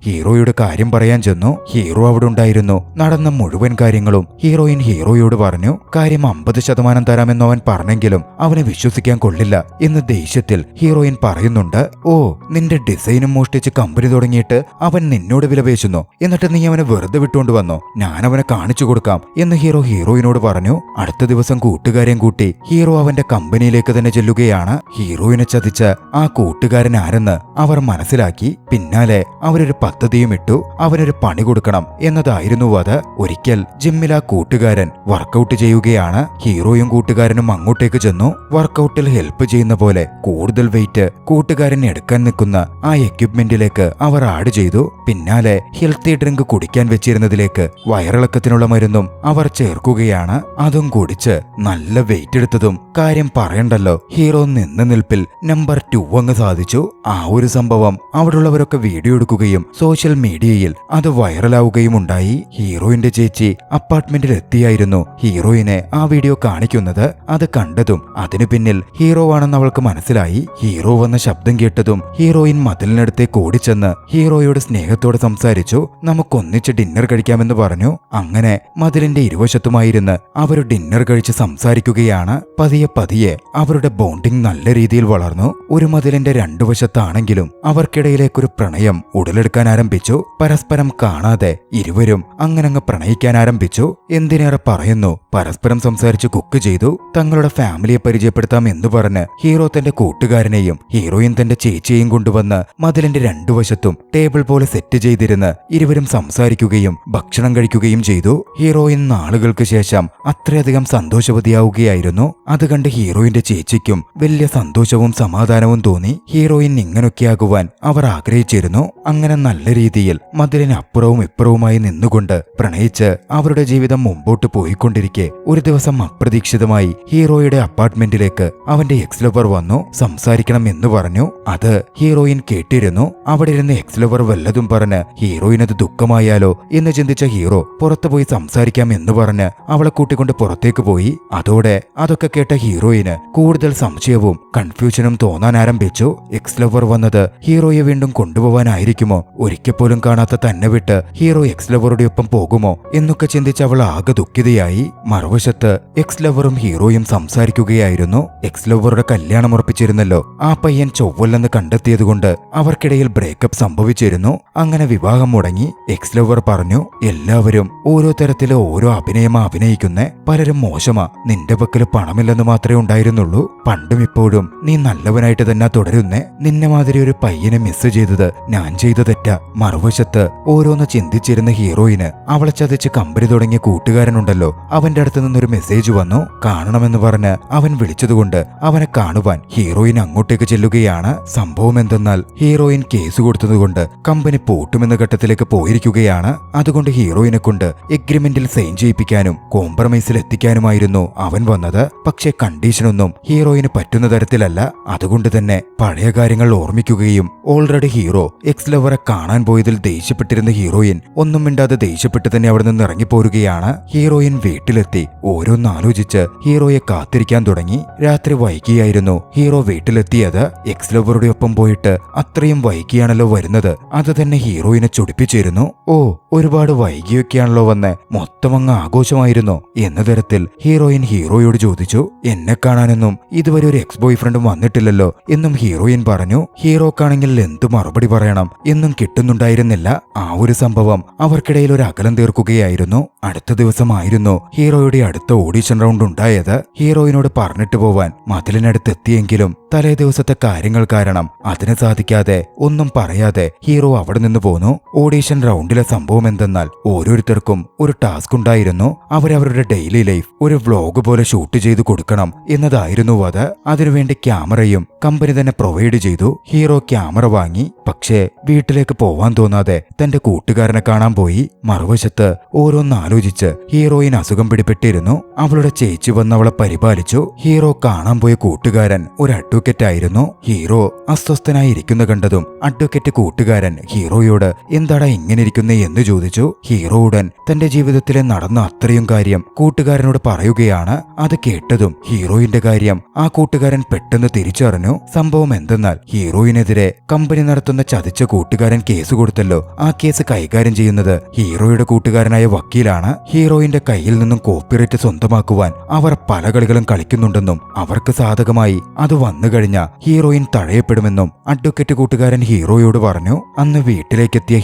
ഹീറോയുടെ കാര്യം പറയാൻ ചെന്നു. ഹീറോ അവിടെ ഉണ്ടായിരുന്നു. നടന്ന മുഴുവൻ കാര്യങ്ങളും ഹീറോയോട് പറഞ്ഞു. കാര്യം 50% തരാമെന്ന് അവൻ പറഞ്ഞെങ്കിലും അവനെ വിശ്വസിക്കാൻ കൊള്ളില്ല എന്ന് ദേഷ്യത്തിൽ ഹീറോയിൻ പറയുന്നുണ്ട്. ഓ, നിന്റെ ഡിസൈനും മോഷ്ടിച്ച് കമ്പനി തുടങ്ങിയിട്ട് അവൻ നിന്നോട് വിലപേശുന്നു, എന്നിട്ട് നീ അവനെ വെറുതെ വിട്ടുകൊണ്ട് വന്നോ? ഞാൻ അവനെ കാണിച്ചു കൊടുക്കാം എന്ന് ഹീറോയിനോട് പറഞ്ഞു. അടുത്ത ദിവസം കൂട്ടുകാരെയും കൂട്ടി ഹീറോ അവന്റെ കമ്പനിയിലേക്ക് തന്നെ ചെല്ലുകയാണ്. ഹീറോയിനെ ചതിച്ച ആ കൂട്ടുകാരൻ ആരെന്ന് അവർ മനസ്സിലാക്കി. പിന്നാലെ അവരൊരു പദ്ധതിയും ഇട്ടു. അവനൊരു പണി കൊടുക്കണം എന്നതായിരുന്നു അത്. ഒരിക്കൽ ജിമ്മിൽ ആ കൂട്ടുകാരൻ വർക്കൗട്ട് ചെയ്യുകയാണ്. ഹീറോയും കൂട്ടുകാരനും അങ്ങോട്ടേക്ക് ചെന്നു. വർക്കൗട്ടിൽ ഹെൽപ്പ് ചെയ്യുന്ന പോലെ കൂടുതൽ വെയിറ്റ് കൂട്ടുകാരൻ എടുക്കാൻ നിൽക്കുന്ന ആ എക്യുപ്മെന്റിലേക്ക് അവർ ആഡ് ചെയ്തു. പിന്നാലെ ഹെൽത്തി ഡ്രിങ്ക് കുടിക്കാൻ വെച്ചിരുന്നതിലേക്ക് വയറിളക്കത്തിനുള്ള മരുന്നും അവർ ചേർക്കുകയാണ്. അതും കുടിച്ച് നല്ല വെയിറ്റ് എടുത്തതും കാര്യം പറയണ്ടല്ലോ, ഹീറോ നിന്ന നിൽപ്പിൽ നമ്പർ 2 അങ്ങ് സാധിച്ചു. ആ ഒരു സംഭവം അവിടെയുള്ളവരൊക്കെ വീഡിയോ എടുക്കുകയും സോഷ്യൽ മീഡിയയിൽ അത് വൈറലാവുകയും ഉണ്ടായി. ഹീറോയിന്റെ ചേച്ചി അപ്പാർട്ട്മെന്റിൽ എത്തിയായിരുന്നു ഹീറോയിനെ ആ വീഡിയോ കാണിക്കുന്നത്. അത് കണ്ടതും അതിനു പിന്നിൽ ഹീറോ ആണെന്ന് അവൾക്ക് മനസ്സിലായി. ഹീറോ വന്ന ശബ്ദം കേട്ടതും ഹീറോയിൻ മതിലിനടുത്തേക്ക് ഓടിച്ചെന്ന് ഹീറോയോട് സ്നേഹത്തോടെ സംസാരിച്ചു. നമുക്കൊന്നിച്ച് ഡിന്നർ കഴിക്കാമെന്ന് പറഞ്ഞു. അങ്ങനെ മതിലിന്റെ ഇരുവശത്തുമായിരുന്ന് അവർ ഡിന്നർ കഴിച്ച് സംസാരിക്കുകയാണ്. പതിയെ അവരുടെ ബോണ്ടിങ് നല്ല രീതിയിൽ വളർന്നു. ഒരു മതിലിന്റെ രണ്ടു വശത്താണെങ്കിലും അവർക്കിടയിലേക്കൊരു പ്രണയം ഉടലെടുക്കാൻ ആരംഭിച്ചു. പരസ്പരം കാണാതെ ഇരുവരും അങ്ങനങ്ങ് പ്രണയിക്കാൻ ആരംഭിച്ചു. എന്തിനേറെ പറയുന്നു, പരസ്പരം സംസാരിച്ച് കുക്ക് ചെയ്തു. തങ്ങളുടെ ഫാമിലിയെ പരിചയപ്പെടുത്താം എന്ന് പറഞ്ഞ് ഹീറോ തന്റെ കൂട്ടുകാരനെയും ഹീറോയിൻ തന്റെ ചേച്ചിയെയും കൊണ്ടുവന്ന് മതിലിന്റെ രണ്ടു വശത്തും ടേബിൾ പോലെ സെറ്റ് ചെയ്തിരുന്ന് ഇരുവരും സംസാരിക്കുകയും ഭക്ഷണം കഴിക്കുകയും ചെയ്തു. ഹീറോയിൻ നാളുകൾക്ക് ശേഷം അത്രയധികം സന്തോഷവതിയാവുകയായിരുന്നു. അത് കണ്ട് ഹീറോയിന്റെ ചേച്ചിക്കും വലിയ സന്തോഷവും സമാധാനവും തോന്നി. ഹീറോയിൻ ഇങ്ങനൊക്കെയാകുവാൻ അവർ ആഗ്രഹിച്ചിരുന്നു. അങ്ങനെ നല്ല രീതിയിൽ മതിലിന് അപ്പുറവും ഇപ്പുറവുമായി നിന്നുകൊണ്ട് പ്രണയിച്ച് അവരുടെ ജീവിതം മുമ്പോട്ട് പോയിക്കൊണ്ടിരിക്കെ ഒരു ദിവസം അപ്രതീക്ഷിതമായി ഹീറോയുടെ അപ്പാർട്ട്മെന്റിലേക്ക് അവന്റെ എക്സ് ലവർ വന്നു. സംസാരിക്കണം എന്ന് പറഞ്ഞു. അത് ഹീറോയിൻ കേട്ടിരുന്നു. സുഖമായിരുന്നു. അവിടെ ഇരുന്ന് എക്സ് ലവർ വല്ലതും പറഞ്ഞ് ഹീറോയിനത് ദുഃഖമായാലോ എന്ന് ചിന്തിച്ച ഹീറോ പുറത്തു പോയി സംസാരിക്കാം എന്ന് പറഞ്ഞ് അവളെ കൂട്ടിക്കൊണ്ട് പുറത്തേക്ക് പോയി. അതോടെ അതൊക്കെ കേട്ട ഹീറോയിന് കൂടുതൽ സംശയവും കൺഫ്യൂഷനും തോന്നാൻ ആരംഭിച്ചു. എക്സ് ലവർ വന്നത് ഹീറോയെ വീണ്ടും കൊണ്ടുപോവാനായിരിക്കുമോ? ഒരിക്കൽ പോലും കാണാത്ത തന്നെ വിട്ട് ഹീറോ എക്സ് ലവറുടെ ഒപ്പം പോകുമോ എന്നൊക്കെ ചിന്തിച്ച് അവൾ ആകെ ദുഃഖിതയായി. മറുവശത്ത് എക്സ് ലവറും ഹീറോയും സംസാരിക്കുകയായിരുന്നു. എക്സ് ലവറുടെ കല്യാണം ഉറപ്പിച്ചിരുന്നല്ലോ, ആ പയ്യൻ ചൊവ്വല്ലെന്ന് കണ്ടെത്തിയതുകൊണ്ട് അവർക്കിടയിൽ ബ്രേക്കപ്പ് സംഭവിച്ചിരുന്നു. അങ്ങനെ വിവാഹം മുടങ്ങി. എക്സ് ലവർ പറഞ്ഞു, എല്ലാവരും ഓരോ തരത്തില് ഓരോ അഭിനയമാ അഭിനയിക്കുന്നേ, പലരും മോശമാ, നിന്റെ പക്കല് പണമില്ലെന്ന് മാത്രമേ ഉണ്ടായിരുന്നുള്ളൂ, പണ്ടും ഇപ്പോഴും നീ നല്ലവനായിട്ട് തന്നെ തുടരുന്നേ, നിന്നെ മാതിരി ഒരു പയ്യനെ മിസ് ചെയ്തത് ഞാൻ ചെയ്ത തെറ്റാ. മറുവശത്ത് ഓരോന്ന് ചിന്തിച്ചിരുന്ന ഹീറോയിന് അവളെ ചതിച്ച് കമ്പനി തുടങ്ങിയ കൂട്ടുകാരനുണ്ടല്ലോ, അവന്റെ അടുത്ത് നിന്നൊരു മെസ്സേജ് വന്നു. കാണണമെന്ന് പറഞ്ഞ് അവൻ വിളിച്ചതുകൊണ്ട് അവനെ കാണുവാൻ ഹീറോയിൻ അങ്ങോട്ടേക്ക് ചെല്ലുകയാണ്. സംഭവം എന്തെന്നാൽ ഹീറോയിൻ കേസ് കൊടുത്തതുകൊണ്ട് കമ്പനി പൂട്ടുമെന്ന ഘട്ടത്തിലേക്ക് പോയിരിക്കുകയാണ്. അതുകൊണ്ട് ഹീറോയിനെ കൊണ്ട് എഗ്രിമെന്റിൽ സൈൻ ചെയ്യിപ്പിക്കാനും കോംപ്രമൈസിൽ എത്തിക്കാനുമായിരുന്നു അവൻ വന്നത്. പക്ഷേ കണ്ടീഷനൊന്നും ഹീറോയിന് പറ്റുന്ന തരത്തിലല്ല. അതുകൊണ്ട് തന്നെ പഴയ കാര്യങ്ങൾ ഓർമ്മിക്കുകയും ഓൾറെഡി ഹീറോ എക്സ് ലവറെ കാണാൻ പോയതിൽ ദേഷ്യപ്പെട്ടിരുന്ന ഹീറോയിൻ ഒന്നും മിണ്ടാതെ ദേഷ്യപ്പെട്ട് തന്നെ അവിടെ നിന്ന് ഇറങ്ങിപ്പോരുകയാണ്. ഹീറോയിൻ വീട്ടിലെത്തി ഓരോന്നാലോചിച്ച് ഹീറോയെ കാത്തിരിക്കാൻ തുടങ്ങി. രാത്രി വൈകിയായിരുന്നു ഹീറോ വീട്ടിലെത്തിയത്. എക്സ് ലവറുടെ ഒപ്പം പോയിട്ട് അത്രയും വൈകിയാണല്ലോ വരുന്നത്. അത് തന്നെ ഹീറോയിനെ ചൊടിപ്പിച്ചിരുന്നു. ഓ, ഒരുപാട് വൈകിയൊക്കെയാണല്ലോ വന്ന്, മൊത്തം അങ്ങ് ആഘോഷമായിരുന്നു എന്ന തരത്തിൽ ഹീറോയിൻ ഹീറോയോട് ചോദിച്ചു. എന്നെ കാണാനൊന്നും ഇതുവരെ ഒരു എക്സ് ബോയ് ഫ്രണ്ട് വന്നിട്ടില്ലല്ലോ എന്നും ഹീറോയിൻ പറഞ്ഞു. ഹീറോക്കാണെങ്കിൽ എന്തു മറുപടി പറയണം എന്നും കിട്ടുന്നുണ്ടായിരുന്നില്ല. ആ ഒരു സംഭവം അവർക്കിടയിൽ ഒരു അകലം തീർക്കുകയായിരുന്നു. അടുത്ത ദിവസമായിരുന്നു ഹീറോയുടെ അടുത്ത ഓഡിഷൻ റൗണ്ട് ഉണ്ടായത്. ഹീറോയിനോട് പറഞ്ഞിട്ട് പോവാൻ മതിലിനടുത്തെത്തിയെങ്കിലും തലേ ദിവസത്തെ കാര്യങ്ങൾ കാരണം അതിന് സാധിക്കാതെ ഒന്നും പറയാതെ ഹീറോ അവിടെ നിന്ന് പോന്നു. ഓഡിഷൻ റൗണ്ടിലെ സംഭവം എന്തെന്നാൽ ഓരോരുത്തർക്കും ഒരു ടാസ്ക് ഉണ്ടായിരുന്നു. അവരവരുടെ ഡെയിലി ലൈഫ് ഒരു വ്ലോഗ് പോലെ ഷൂട്ട് ചെയ്ത് കൊടുക്കണം എന്നതായിരുന്നു അത്. അതിനുവേണ്ടി ക്യാമറയും കമ്പനി തന്നെ പ്രൊവൈഡ് ചെയ്തു. ഹീറോ ക്യാമറ വാങ്ങി. പക്ഷേ വീട്ടിലേക്ക് പോവാൻ തോന്നാതെ തന്റെ കൂട്ടുകാരനെ കാണാൻ പോയി. മറുവശത്ത് ഓരോന്നാലോചിച്ച് ഹീറോയിൻ അസുഖം പിടിപെട്ടിരുന്നു. അവളുടെ ചേച്ചി വന്നവളെ പരിപാലിച്ചു. ഹീറോ കാണാൻ പോയ കൂട്ടുകാരൻ ഒരു അഡ്വക്കേറ്റ് ആയിരുന്നു. ഹീറോ അസ്വസ്ഥനായി ഇരിക്കുന്ന കണ്ടതും അഡ്വക്കേറ്റ് കൂട്ടുകാരൻ ഹീറോയോട് എന്താടാ ഇങ്ങനെ ഇരിക്കുന്നേ എന്ന് ചോദിച്ചു. ഹീറോ ഉടൻ തന്റെ ജീവിതത്തിലെ നടന്ന അത്രയും കാര്യം കൂട്ടുകാരനോട് പറയുകയാണ്. അത് കേട്ടതും ഹീറോയിന്റെ കാര്യം ആ കൂട്ടുകാരൻ പെട്ടെന്ന് തിരിച്ചറിഞ്ഞു. സംഭവം എന്തെന്നാൽ ഹീറോയിനെതിരെ കമ്പനി നടത്തുന്ന ചതിച്ച കൂട്ടുകാരൻ കേസ് കൊടുത്തല്ലോ, ആ കേസ് കൈകാര്യം ചെയ്യുന്നത് ഹീറോയുടെ കൂട്ടുകാരനായ വക്കീലാണ്. ഹീറോയിന്റെ കയ്യിൽ നിന്നും കോപ്പിറൈറ്റ് സ്വന്തമാക്കുവാൻ അവർ പല കളികളും കളിക്കുന്നുണ്ടെന്നും അവർക്ക് സാധകമായി അത് വന്നു കഴിഞ്ഞാൽ ഹീറോയിൻ തഴയപ്പെടുമെന്നും അഡ്വക്കേറ്റ് കൂട്ടുകാരൻ ഹീറോയോട് പറഞ്ഞു. അന്ന് വീട്ടിലേക്കെത്തിയ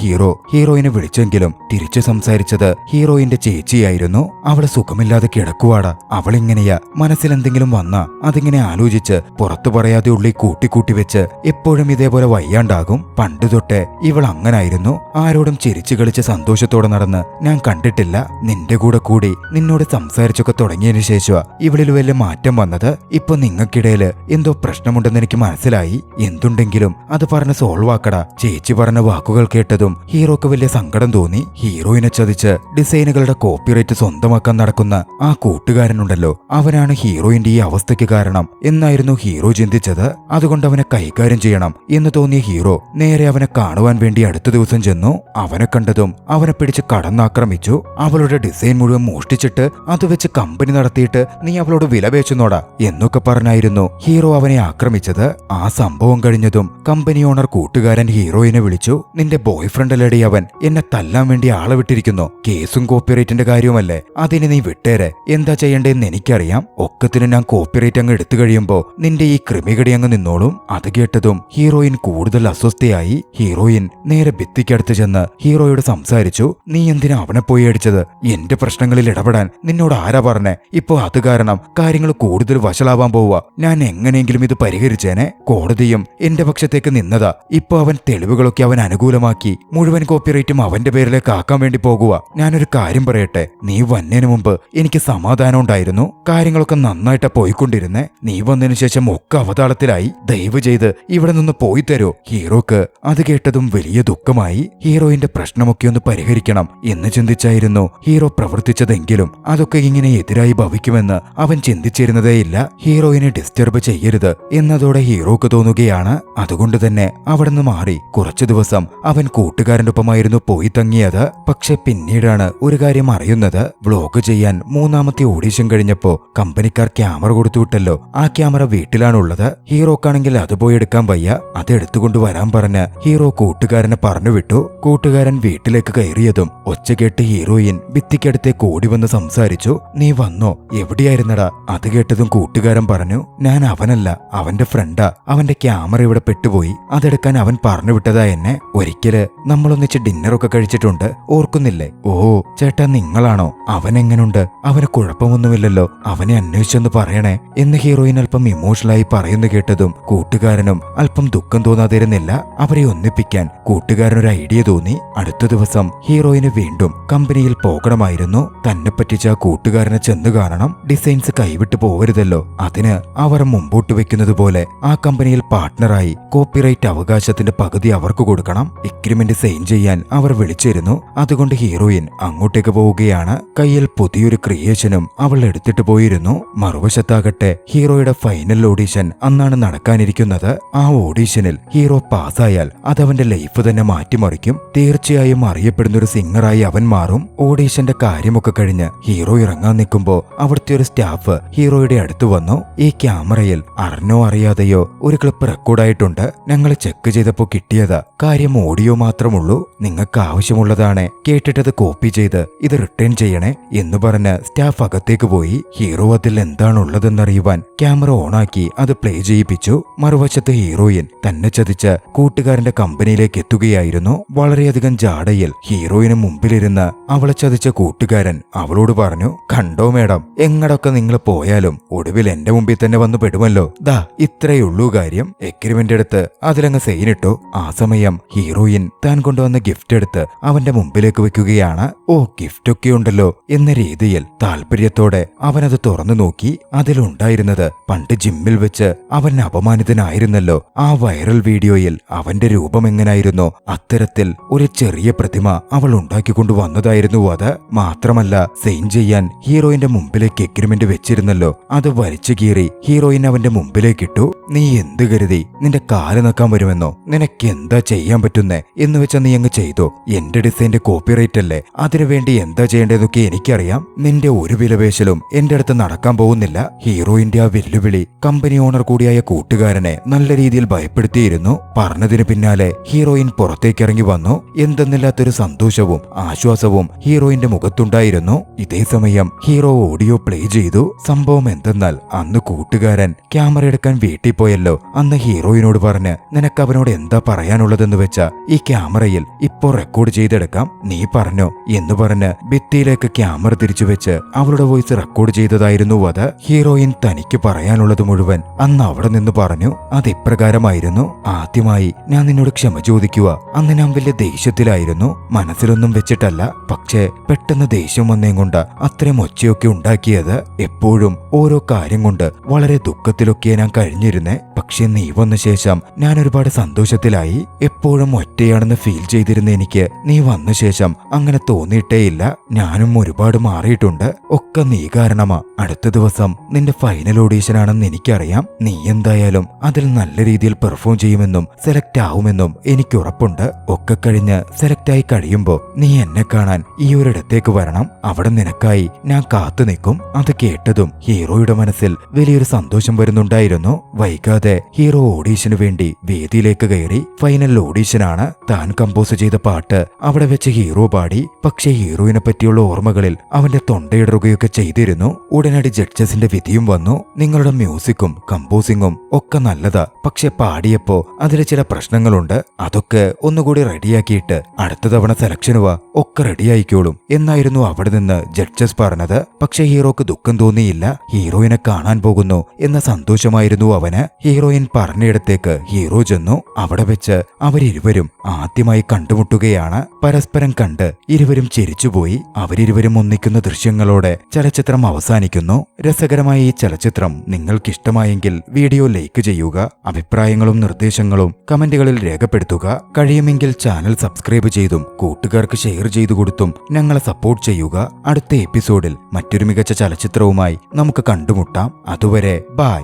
ഹീറോയിനെ വിളിച്ചെങ്കിലും തിരിച്ചു സംസാരിച്ചത് ഹീറോയിന്റെ ചേച്ചിയായിരുന്നു. അവള് സുഖമില്ലാതെ കിടക്കുവാടാ, അവളിങ്ങനെയാ, മനസ്സിലെന്തെങ്കിലും വന്നാ അതിങ്ങനെ ആലോചിച്ച് പുറത്തു പറയാതെ ഉള്ളി കൂട്ടിക്കൂട്ടി വെച്ച് എപ്പോഴും ഇതേപോലെ വയ്യാണ്ടാകും. പണ്ടു തൊട്ടേ ഇവൾ അങ്ങനായിരുന്നു. ആരോടും ചിരിച്ചു കളിച്ച് സന്തോഷത്തോടെ നടന്ന് ഞാൻ കണ്ടിട്ടില്ല. നിന്റെ കൂടെ കൂടി നിന്നോട് സംസാരിച്ചൊക്കെ തുടങ്ങിയതിനു ശേഷം ഇവളിൽ വലിയ മാറ്റം വന്നത്. ഇപ്പൊ നിങ്ങൾക്കിടയില് എന്തോ പ്രശ്നമുണ്ടെന്ന് എനിക്ക് മനസ്സിലായി. എന്തുണ്ടെങ്കിലും അത് പറഞ്ഞ് സോൾവ് ആക്കടാ. ചേച്ചി പറഞ്ഞ വാക്കുകൾ കേട്ടതും ഹീറോക്ക് വലിയ സങ്കടം തോന്നി. ഹീറോയിനെ ചതിച്ച് ഡിസൈനുകളുടെ കോപ്പിറൈറ്റ് സ്വന്തമാക്കാൻ നടക്കുന്ന ആ കൂട്ടുകാരനുണ്ടല്ലോ, അവനാണ് ഹീറോയിന്റെ ഈ അവസ്ഥയ്ക്ക് കാരണം എന്നായിരുന്നു ഹീറോ ചിന്തിച്ചത്. അതുകൊണ്ട് അവനെ കൈകാര്യം ചെയ്യണം എന്ന് തോന്നിയ ഹീറോ നേരെ അവനെ കാണുവാൻ വേണ്ടി അടുത്ത ദിവസം ചെന്നു. അവനെ കണ്ടതും അവനെ പിടിച്ച് കടന്നാക്രമിച്ചു. അവളുടെ ഡിസൈൻ മുഴുവൻ മോഷ്ടിച്ചിട്ട് അത് വെച്ച് കമ്പനി നടത്തിയിട്ട് നീ അവളോട് വിലപേച്ചുന്നോടാ എന്നൊക്കെ പറഞ്ഞായിരുന്നു ഹീറോ അവനെ ആക്രമിച്ചത്. ആ സംഭവം കഴിഞ്ഞതും കമ്പനി ഓണർ കൂട്ടുകാരൻ ഹീറോയിനെ വിളിച്ചു. നിന്റെ ബോയ് ഫ്രണ്ട് അല്ലേടി അവൻ, എന്നെ തല്ലാൻ വേണ്ടി ആളെ വിട്ടിരിക്കുന്നു. കേസും കോപ്പിറൈറ്റിന്റെ കാര്യമല്ലേ, അതിന് നീ വിട്ടേരെ. എന്താ ചെയ്യണ്ടേന്ന് എനിക്കറിയാം. ഒക്കത്തിന് ഞാൻ കോപ്പിറൈറ്റ് അങ്ങ് എടുത്തു കഴിയുമ്പോ നിന്റെ ഈ ക്രിമികടി അങ്ങ് നിന്നോളും. അത് കേട്ടതും ഹീറോയിൻ കൂടുതൽ അസ്വസ്ഥയായി. ഹീറോയിൻ നേരെ ഭിത്തിക്കടുത്ത് ചെന്ന് ഹീറോയോട് സംസാരിച്ചു. നീ എന്തിനാ അവനെ പോയി അടിച്ചത്? എന്റെ പ്രശ്നങ്ങളിൽ ഇടപെടാൻ നിന്നോട് ആരാ പറഞ്ഞേ? ഇപ്പൊ അത് കാരണം കാര്യങ്ങൾ കൂടുതൽ വഷളാവാൻ പോവുക. ഞാൻ എങ്ങനെയെങ്കിലും ഇത് പരിഹരിച്ചേനെ. കോടതിയും എന്റെ പക്ഷത്തേക്ക് നിന്നതാ. ഇപ്പൊ അവൻ തെളിവുകളൊക്കെ അവൻ അനുകൂലമാക്കി മുഴുവൻ കോപ്പിറൈറ്റും അവന്റെ പേരിലേക്ക് ആക്കാൻ വേണ്ടി പോകുക. ഞാനൊരു കാര്യം പറയട്ടെ, നീ വന്നതിന് മുമ്പ് എനിക്ക് സമാധാനം ഉണ്ടായിരുന്നു. കാര്യങ്ങളൊക്കെ നന്നായിട്ടാ പോയിക്കൊണ്ടിരുന്നേ. നീ വന്നതിന് ശേഷം ഒക്കെ അവതാളത്തിലായി. ദയവ് ചെയ്ത് ഇവിടെ നിന്ന് പോയി തരോ. ഹീറോക്ക് അത് കേട്ടതും വലിയ ദുഃഖമായി. ഹീറോയിന്റെ പ്രശ്നമൊക്കെ ഒന്ന് പരിഹരിക്കണം എന്ന് ചിന്തിച്ചായിരുന്നു ഹീറോ പ്രവർത്തിച്ചതെങ്കിലും അതൊക്കെ ഇങ്ങനെ എതിരായി ഭവിക്കുമെന്ന് അവൻ ചിന്തിച്ചിരുന്നതേയില്ല. ഹീറോയിനെ ഡിസ്റ്റർബ് ചെയ്യരുത് എന്നതോടെ ഹീറോക്ക് തോന്നുകയാണ്. അതുകൊണ്ട് തന്നെ അവിടെ നിന്ന് മാറി കുറച്ചു ദിവസം അവൻ കൂട്ടുകാരന്റെ ഒപ്പമായിരുന്നു പോയി തങ്ങിയത്. പക്ഷെ പിന്നീടാണ് ഒരു കാര്യം അറിയുന്നത്. വ്ലോഗ് ചെയ്യാൻ 3ാമത്തെ ഓഡീഷൻ കഴിഞ്ഞപ്പോ കമ്പനിക്കാർ ക്യാമറ കൊടുത്തുവിട്ടല്ലോ. ആ ക്യാമറ വീട്ടിലാണുള്ളത്. ഹീറോക്കാണെങ്കിൽ അത് പോയി എടുക്കാൻ വയ്യ. അത് എടുത്തുകൊണ്ട് വരാൻ പറഞ്ഞ് ഹീറോ കൂട്ടുകാരനെ പറഞ്ഞു വിട്ടു. കൂട്ടുകാരൻ വീട്ടിലേക്ക് കയറിയതും ഒച്ച കേട്ട് ഹീറോയിൻ ഭിത്തിക്കടുത്തേക്ക് ഓടി വന്ന് സംസാരിച്ചു. നീ വന്നോ? എവിടെയായിരുന്നടാ? അത് കേട്ടതും കൂട്ടുകാരൻ പറഞ്ഞു, ഞാൻ അവനല്ല, അവന്റെ ഫ്രണ്ടാ. അവന്റെ ക്യാമറ ഇവിടെ പെട്ടുപോയി. അതെടുക്കാൻ അവൻ പറഞ്ഞു വിട്ടതാ എന്നെ. ഒരിക്കല് നമ്മളൊന്നിച്ച് ഡിന്നറൊക്കെ കഴിച്ചിട്ടുണ്ട്, ഓർക്കുന്നില്ലേ? ഓ ചേട്ടാ, നിങ്ങളാണോ? അവനെങ്ങനുണ്ട്? അവന് കുഴപ്പമൊന്നുമില്ലല്ലോ. അവനെ അന്വേഷിച്ചെന്ന് പറയണേ എന്ന് ഹീറോയിൻ അല്പം ഇമോഷണലായി പറയുന്നു കേട്ടതും കൂട്ടുകാരനും അല്പം ദുഃഖം തോന്നാതിരുന്നില്ല. അവരെ ഒന്നിപ്പിക്കാൻ കൂട്ടുകാരനൊരു ഐഡിയ തോന്നി. അടുത്ത ദിവസം ഹീറോയിന് വീണ്ടും കമ്പനിയിൽ പോകണമായിരുന്നു. തന്നെ പറ്റിച്ച കൂട്ടുകാരനെ ചെന്ന് കാണണം. ഡിസൈൻസ് കൈവിട്ടു പോവരുതല്ലോ. അതിന് അവർ മുമ്പോട്ട് വെക്കുന്നത് പോലെ ആ കമ്പനിയിൽ പാർട്ട്ണറായി കോപ്പിറൈറ്റ് അവകാശത്തിന്റെ പകുതി അവർക്ക് കൊടുക്കണം. എഗ്രിമെന്റ് സൈൻ ചെയ്യാൻ അവർ വിളിച്ചിരുന്നു. അതുകൊണ്ട് ഹീറോയിൻ അങ്ങോട്ടേക്ക് പോവുകയാണ്. കയ്യിൽ പുതിയൊരു ക്രിയേഷനും അവൾ എടുത്തിട്ട് പോയിരുന്നു. മറുവശത്താകട്ടെ ഹീറോയുടെ ഫൈനൽ ഓഡീഷൻ അന്നാണ് നടക്കാനിരിക്കുന്നത്. ആ ഓഡീഷനിൽ ഹീറോ പാസ്സായാൽ അതവന്റെ ലൈഫ് തന്നെ മാറ്റിമറിക്കും. തീർച്ചയായും അറിയപ്പെടുന്ന ഒരു സിംഗറായി അവൻ മാറും. ഓഡീഷന്റെ കാര്യമൊക്കെ കഴിഞ്ഞ് ഹീറോ ഇറങ്ങാൻ നിൽക്കുമ്പോ അവിടുത്തെ ഒരു സ്റ്റാഫ് ഹീറോയുടെ അടുത്ത് വന്നു. ഈ ക്യാമറയിൽ അറിഞ്ഞോ അറിയാതെയോ ഒരു ക്ലിപ്പ് റെക്കോർഡായിട്ടുണ്ട്. ഞങ്ങൾ ചെക്ക് ചെയ്തപ്പോ കിട്ടിയതാ. കാര്യം ഓഡിയോ മാത്രമുള്ളൂ. നിങ്ങൾക്ക് ആവശ്യമുള്ളതാണ്. കേട്ടിട്ടത് കോപ്പി ചെയ്ത് ഇത് റിട്ടേൺ ചെയ്യണേ എന്ന് പറഞ്ഞ് സ്റ്റാഫ് അകത്തേക്ക് പോയി. ഹീറോ അതിൽ എന്താണുള്ളതെന്നറിയുവാൻ ക്യാമറ ഓണാക്കി അത് പ്ലേ ചെയ്യിപ്പിച്ചു. മറുവശത്ത് ഹീറോയിൻ തന്നെ ചതിച്ച് കൂട്ടുകാരന്റെ കമ്പനിയിലേക്ക് എത്തുകയായിരുന്നു. വളരെയധികം ജാടയിൽ ഹീറോയിന് മുമ്പിലിരുന്ന് അവളെ ചതിച്ച കൂട്ടുകാരൻ അവളോട് പറഞ്ഞു, കണ്ടോ മേഡം, എങ്ങടൊക്കെ നിങ്ങൾ പോയാലും ഒടുവിൽ എന്റെ മുമ്പിൽ തന്നെ വന്നു പെടുമല്ലോ. ദാ ഇത്രയുള്ളൂ കാര്യം. എഗ്രിമെന്റ് എടുത്ത് അതിലങ്ങ് സൈനിട്ടു. ആ സമയം ഹീറോയിൻ താൻ കൊണ്ടുവന്ന ഗിഫ്റ്റ് എടുത്ത് അവന്റെ മുമ്പിലേക്ക് വെക്കുകയാണ്. ഓ, ഗിഫ്റ്റൊക്കെ ഉണ്ടല്ലോ എന്ന രീതിയിൽ താല്പര്യത്തോടെ അവനത് തുറന്നു നോക്കി. അതിലുണ്ടായിരുന്നത് പണ്ട് ജിമ്മിൽ വെച്ച് അവൻ അപമാനിതനായിരുന്നല്ലോ. ആ വൈറൽ വീഡിയോയിൽ അവന്റെ രൂപം എങ്ങനായിരുന്നോ അത്തരത്തിൽ ഒരു ചെറിയ പ്രതിമ അവൾ ഉണ്ടാക്കിക്കൊണ്ടു വന്നതായിരുന്നു അത്. മാത്രമല്ല സൈൻ ചെയ്യാൻ ഹീറോയിന്റെ മുമ്പിലേക്ക് എഗ്രിമെന്റ് വെച്ചിരുന്നല്ലോ. അത് വലിച്ചു കീറി ഹീറോയിൻ അവന്റെ മുമ്പിലേക്കിട്ടു. നീ എന്ത് കരുതി? നിന്റെ കാല് നക്കാൻ വരുമെന്നോ? നിനക്ക് എന്താ ചെയ്യാൻ പറ്റുന്നേ എന്ന് വെച്ചാ നീ അങ്ങ് ചെയ്തോ. എന്റെ ഡിസൈന്റെ കോപ്പിറൈറ്റ് അല്ലേ? അതിനുവേണ്ടി എന്താ ചെയ്യേണ്ടതെന്നൊക്കെ എനിക്കറിയാം. നിന്റെ ഒരു വിലപേശലും എന്റെ അടുത്ത് നടക്കാൻ പോകുന്നില്ല. ഹീറോയിന്റെ ആ വെല്ലുവിളി കമ്പനി ഓണർ കൂടിയായ കൂട്ടുകാരനെ നല്ല രീതിയിൽ ഭയപ്പെടുത്തിയിരുന്നു. പറഞ്ഞതിന് പിന്നാലെ ഹീറോയിൻ പുറത്തേക്കിറങ്ങി വന്നു. എന്തെന്നില്ലാത്തൊരു സന്തോഷവും ആശ്വാസവും ഹീറോയിന്റെ മുഖത്തുണ്ടായിരുന്നു. ഇതേ സമയം ഹീറോ ഓഡിയോ പ്ലേ ചെയ്തു. സംഭവം എന്തെന്നാൽ അന്ന് കൂട്ടുകാരൻ ക്യാമറ എടുക്കാൻ വീട്ടിൽ പോയല്ലോ. അന്ന് ഹീറോയിനോട് പറഞ്ഞ്, നിനക്ക് അവനോട് എന്താ പറയാനുള്ളതെന്ന് വെച്ചാ ഈ ക്യാമറയിൽ ഇപ്പോ റെക്കോർഡ് ചെയ്തെടുക്കാം, നീ പറഞ്ഞോ എന്ന് പറഞ്ഞ് ഭിത്തിയിലേക്ക് ക്യാമറ തിരിച്ചു വെച്ച് അവളുടെ വോയിസ് റെക്കോർഡ് ചെയ്തതായിരുന്നു അത്. ഹീറോയിൻ തനിക്ക് പറയാനുള്ളത് മുഴുവൻ അന്ന് അവിടെ നിന്ന് പറഞ്ഞു. അതിപ്രകാരമായിരുന്നു. ആദ്യമായി ഞാൻ നിന്നോട് ക്ഷമ ചോദിക്കുക. അന്ന് ഞാൻ വലിയ ദേഷ്യത്തിലായിരുന്നു. മനസ്സിലൊന്നും വെച്ചിട്ടല്ല. പക്ഷേ പെട്ടെന്ന് ദേഷ്യം വന്നേം കൊണ്ട് അത്രയും ഒച്ചയൊക്കെ ഉണ്ടാക്കിയത്. എപ്പോഴും ഓരോ കാര്യം കൊണ്ട് വളരെ ദുഃഖത്തിലൊക്കെ ഞാൻ കഴിഞ്ഞിരുന്നേ. പക്ഷെ നീ വന്ന ശേഷം ഞാൻ ഒരുപാട് സന്തോഷത്തിലായി. എപ്പോഴും ഒറ്റയാണെന്ന് ഫീൽ ചെയ്തിരുന്ന എനിക്ക് നീ വന്ന ശേഷം അങ്ങനെ തോന്നിയിട്ടേയില്ല. ഞാനും ഒരുപാട് മാറിയിട്ടുണ്ട്. ഒക്കെ നീ കാരണമാ. അടുത്ത ദിവസം നിന്റെ ഫൈനൽ ഓഡീഷൻ ആണെന്ന് എനിക്കറിയാം. നീ എന്തായാലും അതിൽ നല്ല രീതിയിൽ പെർഫോം ചെയ്യുമെന്നും സെലക്ട് ആവുമെന്നും എനിക്ക് ഉറപ്പുണ്ട്. ഒക്കെ കഴിഞ്ഞ് സെലക്ട് ആയി കഴിയുമ്പോ നീ എന്നെ കാണാൻ ഈ ഒരിടത്തേക്ക് വരണം. അവിടെ നിനക്കായി ഞാൻ കാത്തു നിൽക്കും. അത് കേട്ടതും ഹീറോയുടെ മനസ്സിൽ വലിയൊരു സന്തോഷം വരുന്നുണ്ടായിരുന്നു. വൈകാതെ ഹീറോ ഓഡീഷന് വേണ്ടി വേദിയിലേക്ക് കയറി. ഫൈനൽ ഓഡീഷനാണ്. താൻ കമ്പോസ് ചെയ്ത പാട്ട് അവിടെ വെച്ച് ഹീറോ പാടി. പക്ഷേ ഹീറോയിനെ പറ്റിയുള്ള ഓർമ്മകളിൽ അവന്റെ തൊണ്ടയിടറുകയൊക്കെ ചെയ്തിരുന്നു. ഉടനടി ജഡ്ജസിന്റെ വിധിയും വന്നു. നിങ്ങളുടെ മ്യൂസിക്കും കമ്പോസിങ്ങും ഒക്കെ നല്ലതാ, പക്ഷെ പാടിയപ്പോ അതിൽ ചില പ്രശ്നങ്ങളുണ്ട്. അതൊക്കെ ഒന്നുകൂടി റെഡിയാക്കിയിട്ട് അടുത്ത തവണ സെലക്ഷന് വാ, ഒക്കെ റെഡിയായിക്കോളും എന്നായിരുന്നു അവിടെ നിന്ന് ജഡ്ജസ് പറഞ്ഞത്. പക്ഷെ ഹീറോക്ക് ദുഃഖം തോന്നിയില്ല. ഹീറോയിനെ കാണാൻ പോകുന്നു എന്ന സന്തോഷമായിരുന്നു അവന്. ഹീറോയിൻ പറഞ്ഞയിടത്തേക്ക് ഹീറോ ചെന്നു. അവിടെ വെച്ച് അവരിരുവരും ആദ്യമായി കണ്ടുമുട്ടുകയാണ്. പരസ്പരം കണ്ട് ഇരുവരും ചിരിച്ചുപോയി. അവരിരുവരും ഒന്നിക്കുന്ന ദൃശ്യങ്ങളോടെ ചലച്ചിത്രം അവസാനിക്കുന്നു. രസകരമായ ഈ ചലച്ചിത്രം നിങ്ങൾക്കിഷ്ടമായെങ്കിൽ വീഡിയോ ലൈക്ക് ചെയ്യുക. അഭിപ്രായങ്ങളും നിർദ്ദേശങ്ങളും കമന്റുകളിൽ രേഖപ്പെടുത്തുക. കഴിയുമെങ്കിൽ ചാനൽ സബ്സ്ക്രൈബ് ചെയ്തും കൂട്ടുകാർക്ക് ഷെയർ ചെയ്തു കൊടുത്തും ഞങ്ങളെ സപ്പോർട്ട് ചെയ്യുക. അടുത്ത എപ്പിസോഡിൽ മറ്റൊരു മികച്ച ചലച്ചിത്രവുമായി നമുക്ക് കണ്ടുമുട്ടാം. അതുവരെ ബൈ.